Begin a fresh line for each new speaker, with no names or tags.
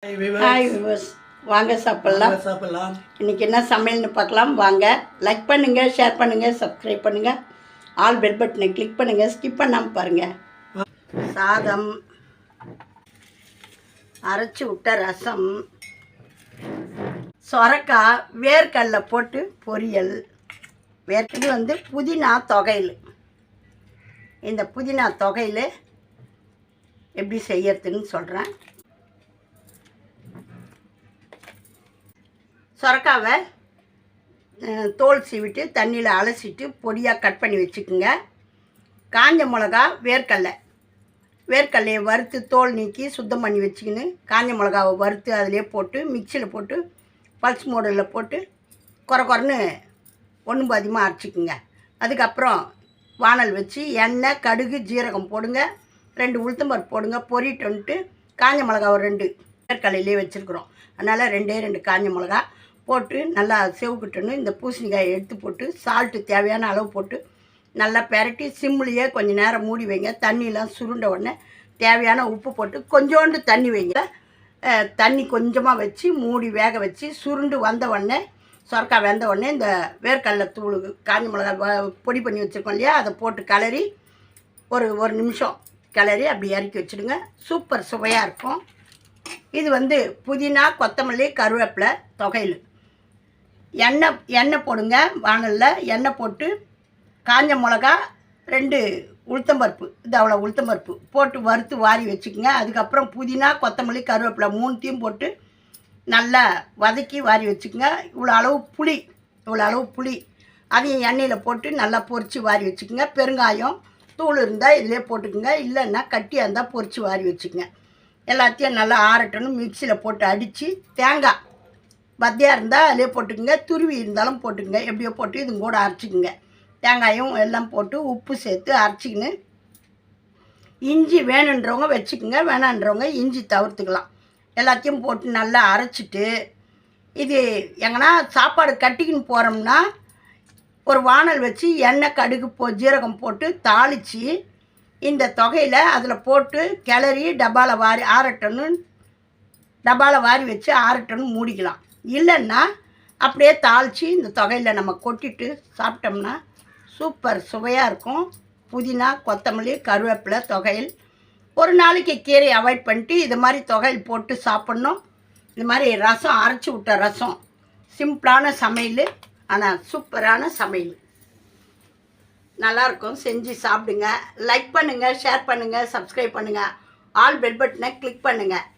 Hi viewers, வாங்க சாப்பிட்லாம். இன்றைக்கி என்ன சமையல்னு பார்க்கலாம் வாங்க. லைக் பண்ணுங்கள், ஷேர் பண்ணுங்கள், சப்ஸ்கிரைப் பண்ணுங்கள், ஆல் பெல் பட்டனை கிளிக் பண்ணுங்கள், ஸ்கிப் பண்ணாமல் பாருங்கள். சாதம், அரைச்சி விட்ட ரசம், சொரக்காய் வேர்க்கடலை போட்டு பொரியல். இது புதினா தொகையில். இந்த புதினா தொகையில் எப்படி செய்யறதுன்னு சொல்கிறேன். சொரக்காவை தோல் சீவிட்டு தண்ணியில் அலசிட்டு பொடியாக கட் பண்ணி வச்சுக்கோங்க. காஞ்ச மிளகா, வேர்க்கடலையை வறுத்து தோல் நீக்கி சுத்தம் பண்ணி வச்சுக்கின்னு காஞ்ச மிளகாவை வறுத்து அதிலே போட்டு மிக்சியில் போட்டு பல்ஸ் மோடில் போட்டு குறைன்னு ஒன்று பாதியமாக அரைச்சிக்குங்க. அதுக்கப்புறம் வானல் வச்சு எண்ணெய், கடுகு, ஜீரகம் போடுங்க. 2 உளுத்தம்பருப்பு போடுங்க. பொரிட்டுன்ட்டு காஞ்ச மிளகாவை 2 வேர்க்கடலையிலே வச்சுருக்குறோம், அதனால் 2 காஞ்ச மிளகா போட்டு நல்லா செவுக்கிட்டோன்னு இந்த பூசணிக்காயை எடுத்து போட்டு சால்ட்டு தேவையான அளவு போட்டு நல்லா பெரட்டி சிம்லேயே கொஞ்சம் நேரம் மூடி வைங்க. தண்ணியெலாம் சுருண்ட உடனே தேவையான உப்பு போட்டு கொஞ்சோண்டு தண்ணி வைங்க. தண்ணி கொஞ்சமாக வச்சு மூடி வேக வச்சு சுருண்டு வந்த உடனே, சொரக்காய் வெந்த உடனே இந்த வேர்க்கடலை தூள் காஞ்ச மிளகா பொடி பண்ணி வச்சுருக்கோம் இல்லையா, அதை போட்டு கிளறி ஒரு நிமிஷம் கிளறி அப்படி இறக்கி வச்சுடுங்க. சூப்பர் சுவையாக இருக்கும். இது புதினா, கொத்தமல்லி, கருவேப்பிலை தொகையில். எண்ணெய் போடுங்க. வானலில் எண்ணெய் போட்டு காஞ்ச மிளகா 2 உளுத்தம்பருப்பு, இது அவ்வளோ உளுத்தம்பருப்பு போட்டு வறுத்து வாரி வச்சுக்கோங்க. அதுக்கப்புறம் புதினா, கொத்தமல்லி, கருவேப்பிலை 3த்தையும் போட்டு நல்லா வதக்கி வாரி வச்சுக்கோங்க. இவ்வளோ அளவு புளி அதையும் எண்ணெயில் போட்டு நல்லா பொரித்து வாரி வச்சுக்கோங்க. பெருங்காயம் தூள் இருந்தால் இதிலே போட்டுக்குங்க, இல்லைன்னா கட்டியாக இருந்தால் பொரித்து வாரி வச்சுக்கோங்க. எல்லாத்தையும் நல்லா ஆறட்டணும். மிக்சியில் போட்டு அடித்து தேங்காய் பத்தியாக இருந்தால் அதிலே போட்டுக்குங்க, துருவி இருந்தாலும் போட்டுக்குங்க. எப்படியோ போட்டு இது கூட அரைச்சிக்குங்க. தேங்காயும் எல்லாம் போட்டு உப்பு சேர்த்து அரைச்சிக்கின்னு இஞ்சி வேணுன்றவங்க வச்சுக்குங்க, வேணான்றவங்க இஞ்சி தவிர்த்துக்கலாம். எல்லாத்தையும் போட்டு நல்லா அரைச்சிட்டு இது எங்கன்னா சாப்பாடு கட்டிக்கின்னு போகிறோம்னா ஒரு வானல் வச்சு எண்ணெய், கடுகு, ஜீரகம் போட்டு தாளித்து இந்த தொகையில் அதில் போட்டு கிளறி டப்பாவில் வாரி ஆறட்டணும். டப்பாவில் வாரி வச்சு ஆறட்டணும் மூடிக்கலாம். இல்லைன்னா அப்படியே தாளித்து இந்த தொகையில் நம்ம கொட்டிட்டு சாப்பிட்டோம்னா சூப்பர் சுவையாக இருக்கும். புதினா, கொத்தமல்லி, கருவேப்பிலை தொகையில். ஒரு நாளைக்கு கீரை அவாய்ட் பண்ணிட்டு இது மாதிரி தொகையில் போட்டு சாப்பிட்ணும். இது மாதிரி ரசம், அரைச்சி விட்ட ரசம், சிம்பிளான சமையல், ஆனால் சூப்பரான சமையல், நல்லாயிருக்கும். செஞ்சு சாப்பிடுங்க. லைக் பண்ணுங்கள், ஷேர் பண்ணுங்கள், சப்ஸ்கிரைப் பண்ணுங்கள், ஆல் பெல் பட்டனை கிளிக் பண்ணுங்கள்.